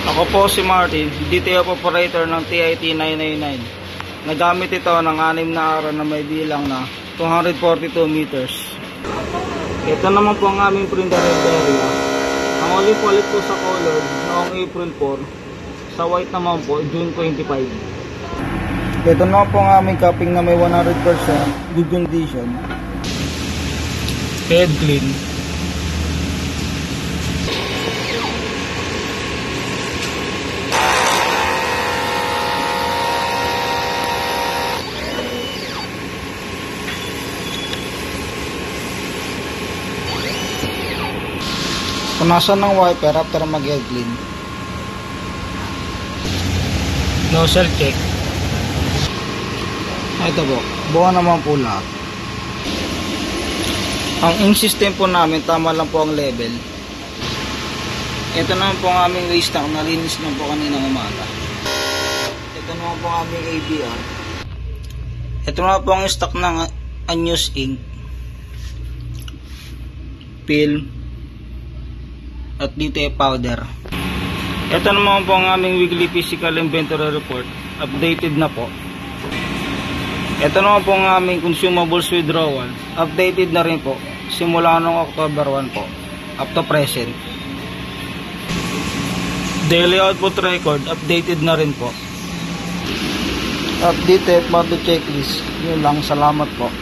Ako po si Martin, DTO operator ng TIT 999. Nagamit ito ng 6 na araw na may bilang na 242 meters. Ito naman po ang aming printer area. Ang ulit po sa color noong April 4, sa white naman po June 25. Ito naman po ang aming cupping na may 100% good condition. Head clean. Punasan ng wiper after mag-head clean. Nozzle check. Ito po, buo naman po lahat. Ang ink system po namin, tama lang po ang level. Ito naman po ang aming waste tank, nalinis na po kanina umaga. Ito naman po ang aming ABR. Ito naman po ang stock ng unused ink, film, at DTF powder. Ito naman po ang aming weekly physical inventory report, updated na po. Ito naman po ang aming consumables withdrawal, updated na rin po, simula noong October 1 po, up to present. Daily output record, updated na rin po. Updated about the checklist. Yun lang, salamat po.